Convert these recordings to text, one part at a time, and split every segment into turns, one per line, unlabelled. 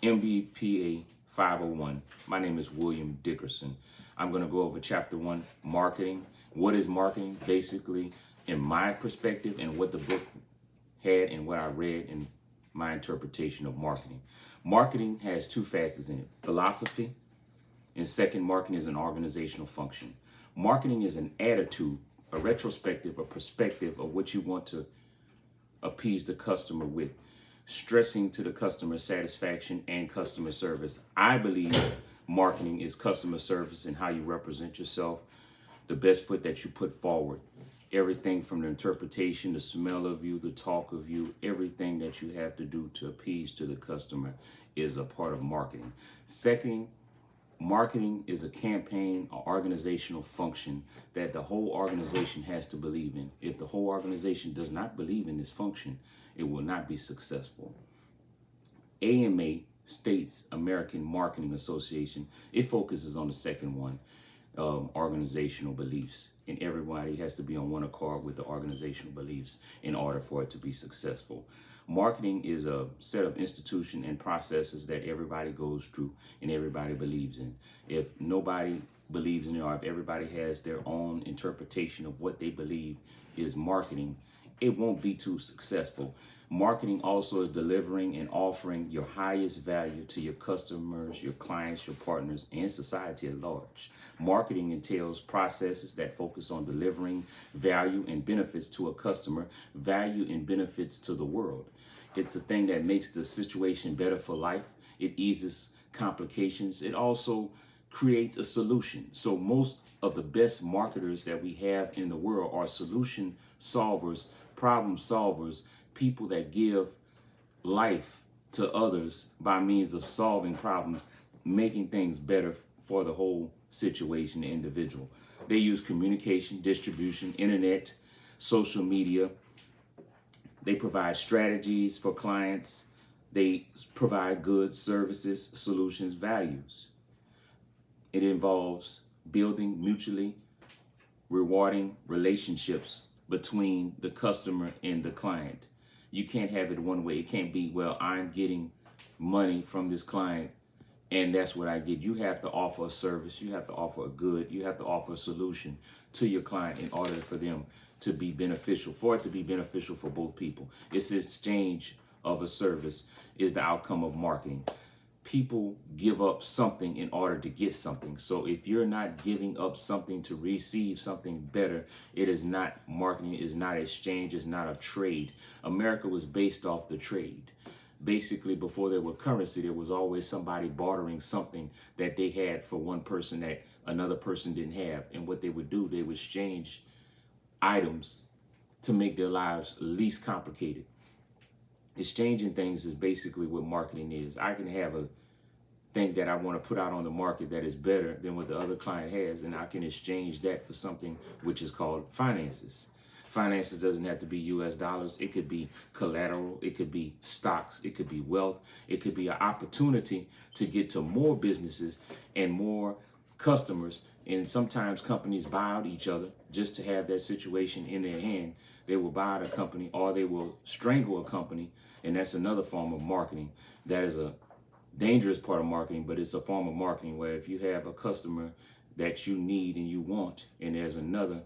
MBPA 501. My name is William Dickerson. I'm going to go over chapter 1, marketing. What is marketing? Basically, in my perspective and what the book had and what I read in my interpretation of marketing. Marketing has two facets in it: philosophy, and second, marketing is an organizational function. Marketing is an attitude, a retrospective, a perspective of what you want to appease the customer with, stressing to the customer satisfaction and customer service. I believe marketing is customer service and how you represent yourself, the best foot that you put forward. Everything from the interpretation, the smell of you, the talk of you, everything that you have to do to appease to the customer is a part of marketing. Second, marketing is a campaign or organizational function that the whole organization has to believe in. If the whole organization does not believe in this function, it will not be successful. AMA, states American Marketing Association, it focuses on the second one, organizational beliefs. And everybody has to be on one accord with the organizational beliefs in order for it to be successful. Marketing is a set of institutions and processes that everybody goes through and everybody believes in. If nobody believes in it, or if everybody has their own interpretation of what they believe is marketing, it won't be too successful. Marketing also is delivering and offering your highest value to your customers, your clients, your partners, and society at large. Marketing entails processes that focus on delivering value and benefits to a customer, value and benefits to the world. It's a thing that makes the situation better for life. It eases complications. It also creates a solution. So most of the best marketers that we have in the world are solution solvers, problem solvers, people that give life to others by means of solving problems, making things better for the whole situation, the individual. They use communication, distribution, internet, social media. They provide strategies for clients. They provide goods, services, solutions, values. It involves building mutually rewarding relationships between the customer and the client. You can't have it one way. It can't be, well, I'm getting money from this client and that's what I get. You have to offer a service. You have to offer a good. You have to offer a solution to your client in order for them to be beneficial, for it to be beneficial for both people. It's the exchange of a service is the outcome of marketing. People give up something in order to get something. So if you're not giving up something to receive something better, it is not marketing, it is not exchange, it's not a trade. America was based off the trade. Basically, before there was currency, there was always somebody bartering something that they had for one person that another person didn't have. And what they would do, they would exchange items to make their lives least complicated. Exchanging things is basically what marketing is. I can have a thing that I want to put out on the market that is better than what the other client has, and I can exchange that for something which is called finances. Finances doesn't have to be US dollars. It could be collateral. It could be stocks. It could be wealth. It could be an opportunity to get to more businesses and more customers. And sometimes companies buy out each other just to have that situation in their hand. They will buy out a company or they will strangle a company. And that's another form of marketing. That is a dangerous part of marketing, but it's a form of marketing where if you have a customer that you need and you want, and there's another,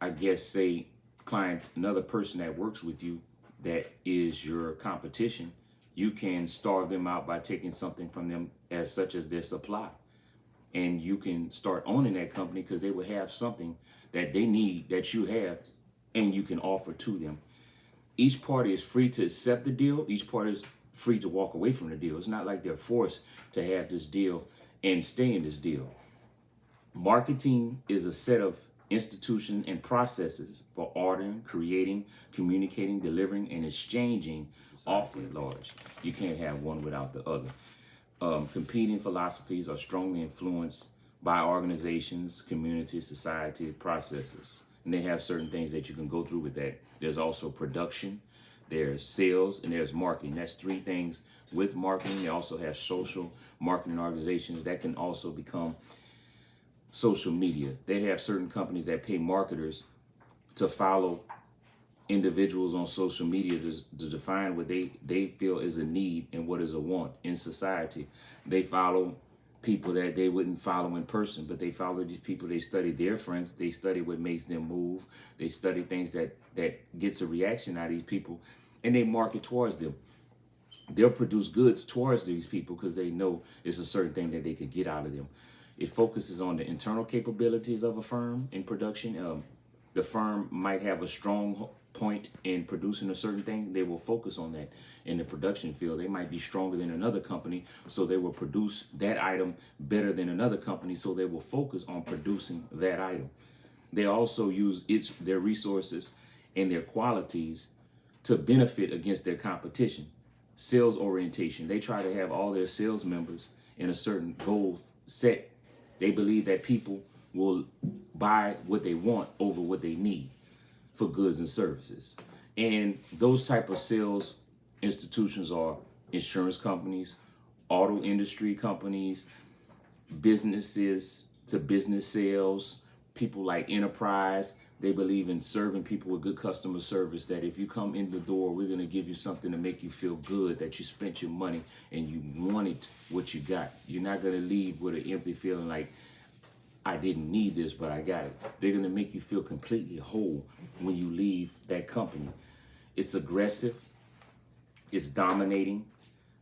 I guess, say, client, another person that works with you that is your competition, you can starve them out by taking something from them as such as their supply. And you can start owning that company because they will have something that they need that you have and you can offer to them. Each party is free to accept the deal. Each party is free to walk away from the deal. It's not like they're forced to have this deal and stay in this deal. Marketing is a set of institutions and processes for ordering, creating, communicating, delivering, and exchanging society at large. You can't have one without the other. Competing philosophies are strongly influenced by organizations, communities, society, processes. And they have certain things that you can go through with that. There's also production, there's sales, and there's marketing. That's three things with marketing. They also have social marketing organizations that can also become social media. They have certain companies that pay marketers to follow individuals on social media to define what they feel is a need and what is a want in society. They follow people that they wouldn't follow in person, but they follow these people. They study their friends. They study what makes them move. They study things that gets a reaction out of these people, and they market towards them. They'll produce goods towards these people because they know it's a certain thing that they could get out of them. It focuses on the internal capabilities of a firm in production. The firm might have a strong point in producing a certain thing. They will focus on that in the production field. They might be stronger than another company, so they will produce that item better than another company, so they will focus on producing that item. They also use their resources and their qualities to benefit against their competition. Sales orientation. They try to have all their sales members in a certain goal set. They believe that people will buy what they want over what they need for goods and services. And those type of sales institutions are insurance companies, auto industry companies, businesses to business sales, people like Enterprise. They believe in serving people with good customer service, that if you come in the door, we're going to give you something to make you feel good, that you spent your money and you wanted what you got. You're not going to leave with an empty feeling like, I didn't need this, but I got it. They're going to make you feel completely whole when you leave that company. It's aggressive. It's dominating.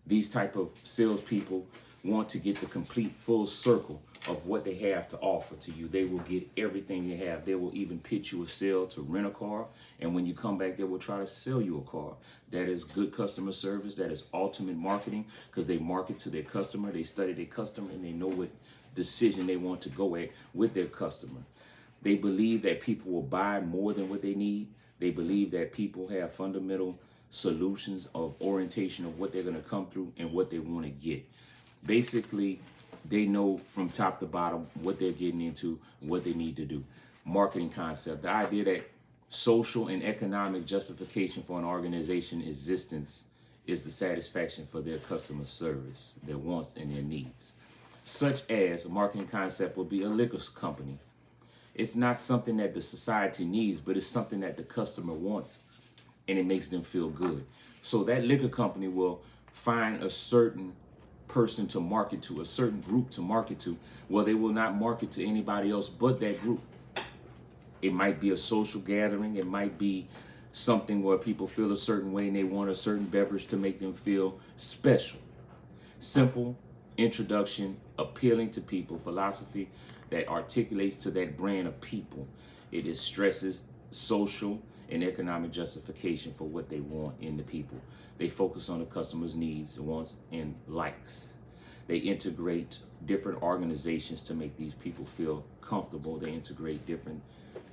These type of salespeople want to get the complete full circle of what they have to offer to you. They will get everything they have. They will even pitch you a sale to rent a car. And when you come back, they will try to sell you a car. That is good customer service. That is ultimate marketing, because they market to their customer. They study their customer and they know what decision they want to go at with their customer. They believe that people will buy more than what they need. They believe that people have fundamental solutions of orientation of what they're going to come through and what they want to get. Basically, they know from top to bottom what they're getting into, what they need to do. Marketing concept, the idea that social and economic justification for an organization existence is the satisfaction for their customer service, their wants and their needs. Such as a marketing concept would be a liquor company. It's not something that the society needs, but it's something that the customer wants, and it makes them feel good. So that liquor company will find a certain person to market to, a certain group to market to. Well, they will not market to anybody else but that group. It might be a social gathering. It might be something where people feel a certain way and they want a certain beverage to make them feel special. Simple introduction, appealing to people, philosophy that articulates to that brand of people. It stresses social and economic justification for what they want in the people. They focus on the customer's needs, wants, and likes. They integrate different organizations to make these people feel comfortable. They integrate different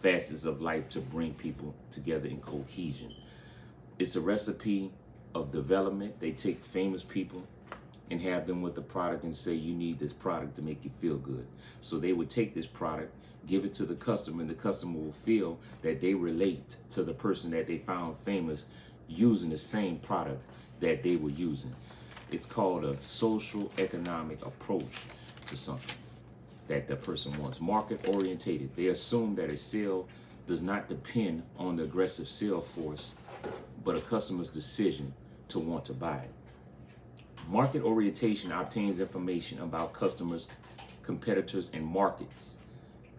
facets of life to bring people together in cohesion. It's a recipe of development. They take famous people and have them with the product and say, you need this product to make you feel good. So they would take this product, give it to the customer, and the customer will feel that they relate to the person that they found famous using the same product that they were using. It's called a social economic approach to something that the person wants. Market orientated. They assume that a sale does not depend on the aggressive sales force, but a customer's decision to want to buy it. Market orientation obtains information about customers, competitors, and markets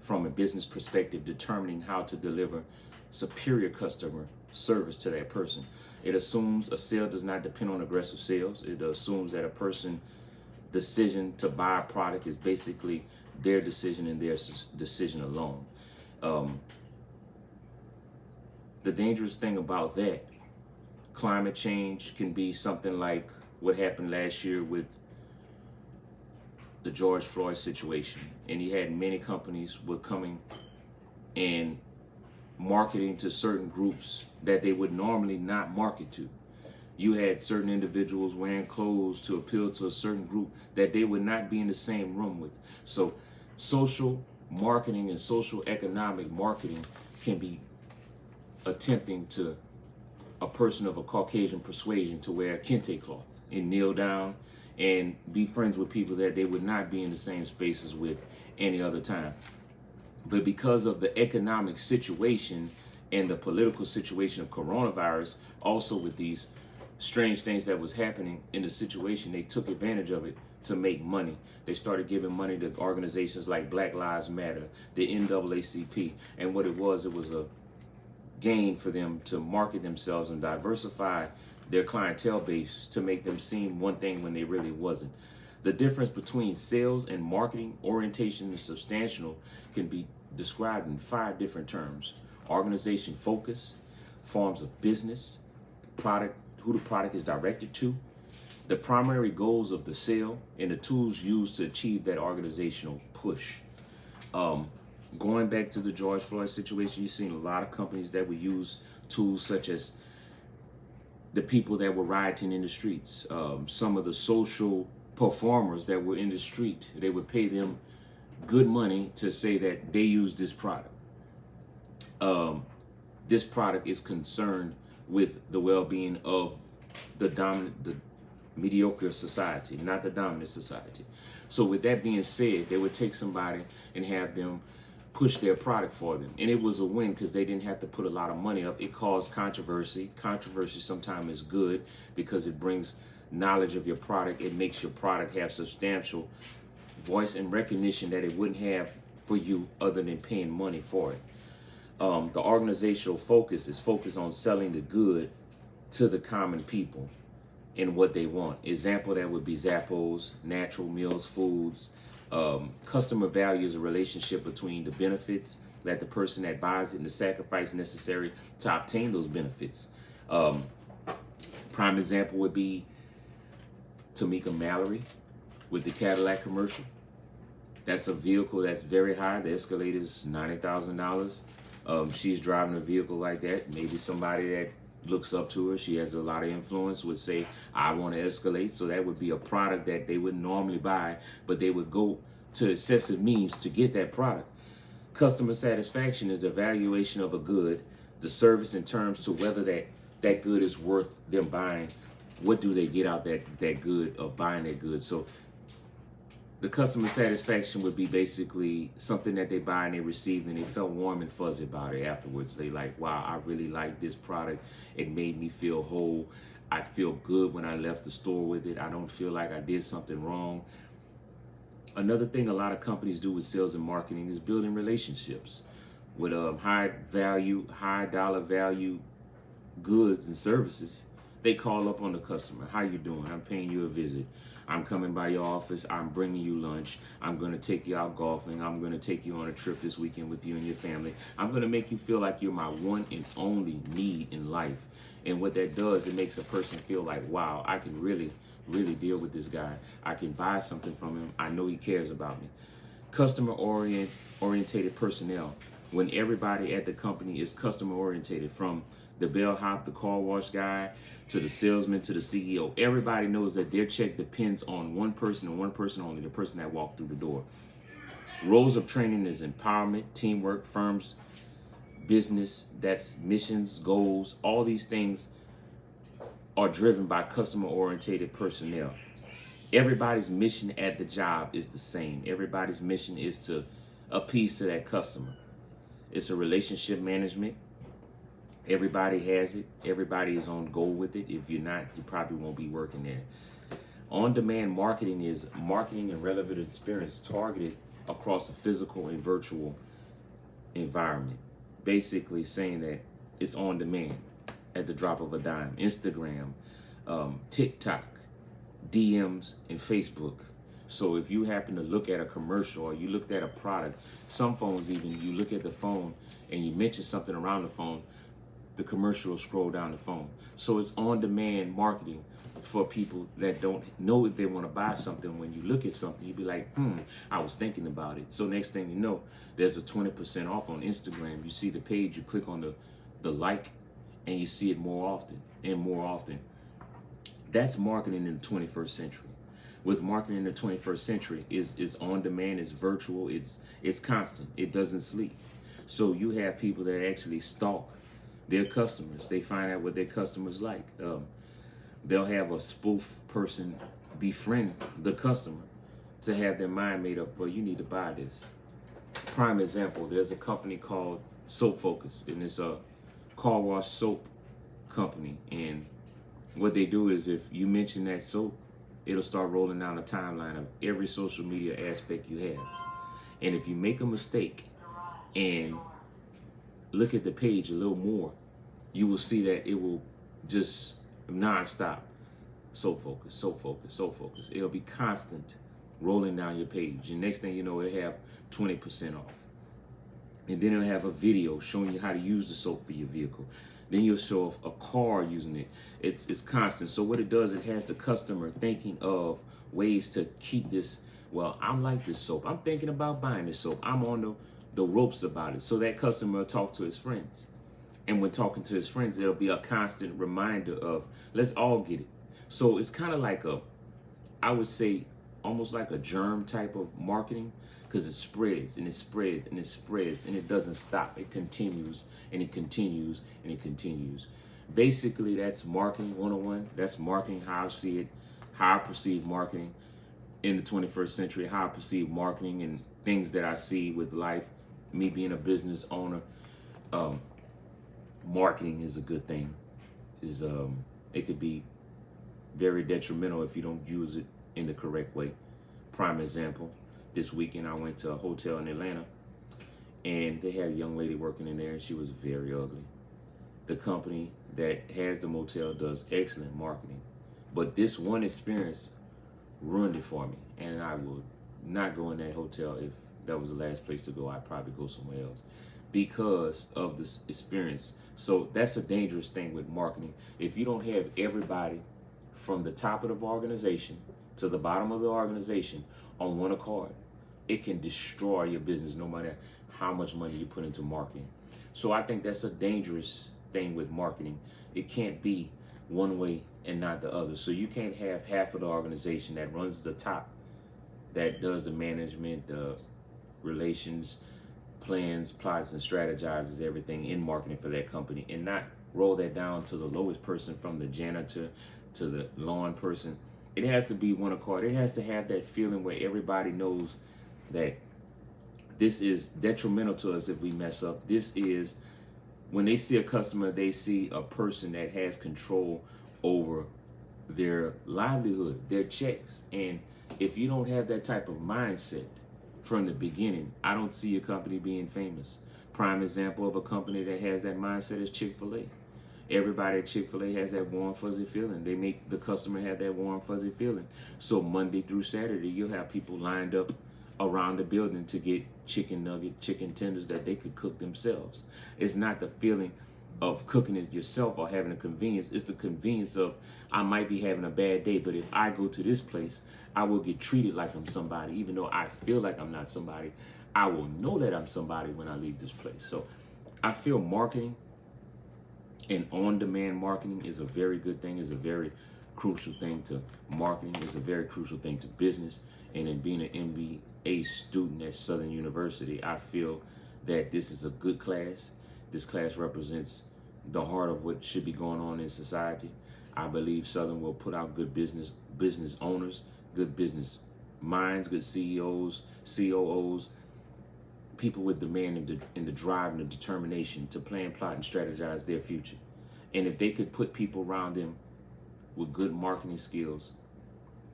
from a business perspective, determining how to deliver superior customer service to that person. It assumes a sale does not depend on aggressive sales. It assumes that a person's decision to buy a product is basically their decision and their decision alone. The dangerous thing about that, climate change can be something like what happened last year with the George Floyd situation. And you had many companies were coming and marketing to certain groups that they would normally not market to. You had certain individuals wearing clothes to appeal to a certain group that they would not be in the same room with. So social marketing and social economic marketing can be attempting to a person of a Caucasian persuasion to wear a kente cloth and kneel down and be friends with people that they would not be in the same spaces with any other time. But because of the economic situation And the political situation of coronavirus, also with these strange things that was happening in the situation, they took advantage of it to make money. They started giving money to organizations like Black Lives Matter, the NAACP, and what it was a gain for them to market themselves and diversify their clientele base to make them seem one thing when they really wasn't. The difference between sales and marketing orientation and substantial can be described in 5 different terms: organization focus, forms of business, product, who the product is directed to, the primary goals of the sale, and the tools used to achieve that organizational push. Going back to the George Floyd situation, you've seen a lot of companies that would use tools such as the people that were rioting in the streets, some of the social performers that were in the street. They would pay them good money to say that they use this product. This product is concerned with the well-being of the mediocre society, not the dominant society. So with that being said, they would take somebody and have them push their product for them. And it was a win because they didn't have to put a lot of money up. It caused controversy. Controversy sometimes is good because it brings knowledge of your product. It makes your product have substantial voice and recognition that it wouldn't have for you other than paying money for it. The organizational focus is focused on selling the good to the common people and what they want. Example, that would be Zappos, Natural Meals Foods. Customer value is a relationship between the benefits that the person that buys it and the sacrifice necessary to obtain those benefits. Prime example would be Tamika Mallory with the Cadillac commercial. That's a vehicle that's very high. The Escalade is $90,000. She's driving a vehicle like that. Maybe somebody that looks up to her, she has a lot of influence, would say, I want to Escalade. So that would be a product that they wouldn't normally buy, but they would go to excessive means to get that product. Customer satisfaction is the evaluation of a good, the service in terms to whether that good is worth them buying. What do they get out that good of buying that good? So the customer satisfaction would be basically something that they buy and they receive and they felt warm and fuzzy about it afterwards. They like, wow, I really like this product. It made me feel whole. I feel good when I left the store with it. I don't feel like I did something wrong. Another thing a lot of companies do with sales and marketing is building relationships with high dollar value goods and services. They call up on the customer. How you doing? I'm paying you a visit. I'm coming by your office. I'm bringing you lunch. I'm going to take you out golfing. I'm going to take you on a trip this weekend with you and your family. I'm going to make you feel like you're my one and only need in life. And what that does, it makes a person feel like, wow, I can really deal with this guy. I can buy something from him. I know he cares about me. Customer orientated personnel. When everybody at the company is customer orientated, from the bellhop, the car wash guy, to the salesman, to the CEO, everybody knows that their check depends on one person and one person only, the person that walked through the door. Roles of training is empowerment, teamwork, firms, business, that's missions, goals. All these things are driven by customer orientated personnel. Everybody's mission at the job is the same. Everybody's mission is to appease to that customer. It's a relationship management. Everybody has it. Everybody is on goal with it. If you're not, you probably won't be working there. On-demand marketing is marketing and relevant experience targeted across a physical and virtual environment. Basically saying that it's on demand at the drop of a dime. Instagram, TikTok, DMs, and Facebook. So if you happen to look at a commercial or you looked at a product, some phones even, you look at the phone and you mention something around the phone, the commercial will scroll down the phone. So it's on-demand marketing for people that don't know if they want to buy something. When you look at something, you'd be like, I was thinking about it. So next thing you know, there's a 20% off on Instagram. You see the page, you click on the like, and you see it more often and more often. That's marketing in the 21st century. With marketing in the 21st century, is on demand, it's virtual, it's constant, it doesn't sleep. So you have people that actually stalk their customers. They find out what their customers like. They'll have a spoof person befriend the customer to have their mind made up, well, you need to buy this. Prime example, there's a company called Soap Focus, and it's car wash soap company, and what they do is if you mention that soap, it'll start rolling down the timeline of every social media aspect you have. And if you make a mistake and look at the page a little more, you will see that it will just nonstop. So focused, so focused, so focused. It'll be constant rolling down your page. And next thing you know, it'll have 20% off. And then it'll have a video showing you how to use the soap for your vehicle. Then you'll show off a car using it. It's constant. So what it does, it has the customer thinking of ways to keep this. Well, I'm like this soap. I'm thinking about buying this soap. I'm on the ropes about it. So that customer will talk to his friends. And when talking to his friends, it'll be a constant reminder of, let's all get it. So it's kind of like I would say, almost like a germ type of marketing, because it spreads and it spreads and it spreads and it doesn't stop. It continues and it continues and it continues. Basically, that's marketing 101. That's marketing, how I see it, how I perceive marketing in the 21st century, how I perceive marketing and things that I see with life. Me being a business owner, marketing is a good thing. It could be very detrimental if you don't use it in the correct way. Prime example, this weekend I went to a hotel in Atlanta, and they had a young lady working in there, and she was very ugly. The company that has the motel does excellent marketing, but this one experience ruined it for me, and I would not go in that hotel. If that was the last place to go, I'd probably go somewhere else because of this experience. So that's a dangerous thing with marketing. If you don't have everybody from the top of the organization to the bottom of the organization on one accord, it can destroy your business no matter how much money you put into marketing. So I think that's a dangerous thing with marketing. It can't be one way and not the other. So you can't have half of the organization that runs the top, that does the management, relations, plans, plots, and strategizes everything in marketing for that company, and not roll that down to the lowest person, from the janitor to the lawn person. It has to be one accord. It has to have that feeling where everybody knows that this is detrimental to us if we mess up. This is, when they see a customer, they see a person that has control over their livelihood, their checks. And if you don't have that type of mindset from the beginning, I don't see your company being famous. Prime example of a company that has that mindset is Chick-fil-A. Everybody at Chick-fil-A has that warm, fuzzy feeling. They make the customer have that warm, fuzzy feeling. So Monday through Saturday, you'll have people lined up around the building to get chicken nugget, chicken tenders that they could cook themselves. It's not the feeling of cooking it yourself or having a convenience. It's the convenience of, I might be having a bad day, but if I go to this place, I will get treated like I'm somebody. Even though I feel like I'm not somebody, I will know that I'm somebody when I leave this place. So I feel marketing and on-demand marketing is a very good thing, is a very crucial thing to marketing, is a very crucial thing to business. And in being an MBA student at Southern University, I feel that this is a good class. This class represents the heart of what should be going on in society. I believe Southern will put out good business owners, good business minds, good CEOs, COOs, people with demand and the drive and the determination to plan, plot, and strategize their future. And if they could put people around them with good marketing skills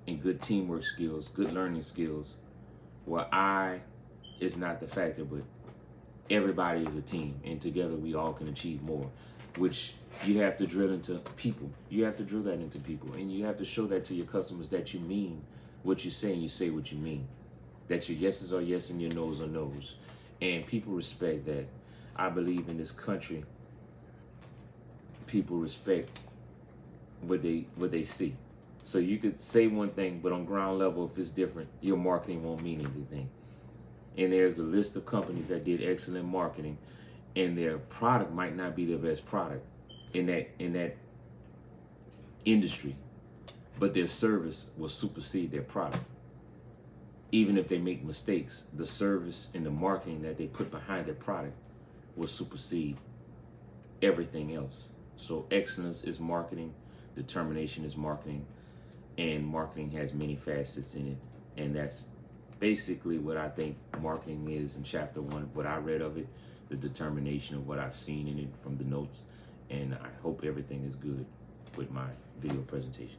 and good teamwork skills, good learning skills, where I is not the factor, but everybody is a team, and together we all can achieve more, which you have to drill into people. You have to drill that into people, and you have to show that to your customers that you mean what you say and you say what you mean, that your yeses are yes and your no's are no's. And people respect that. I believe in this country, people respect what they see. So you could say one thing, but on ground level, if it's different, your marketing won't mean anything. And there's a list of companies that did excellent marketing, and their product might not be their best product in that industry, but their service will supersede their product. Even if they make mistakes, the service and the marketing that they put behind their product will supersede everything else. So excellence is marketing, determination is marketing, and marketing has many facets in it. And that's basically what I think marketing is in chapter 1, what I read of it, the determination of what I've seen in it from the notes. And I hope everything is good with my video presentation.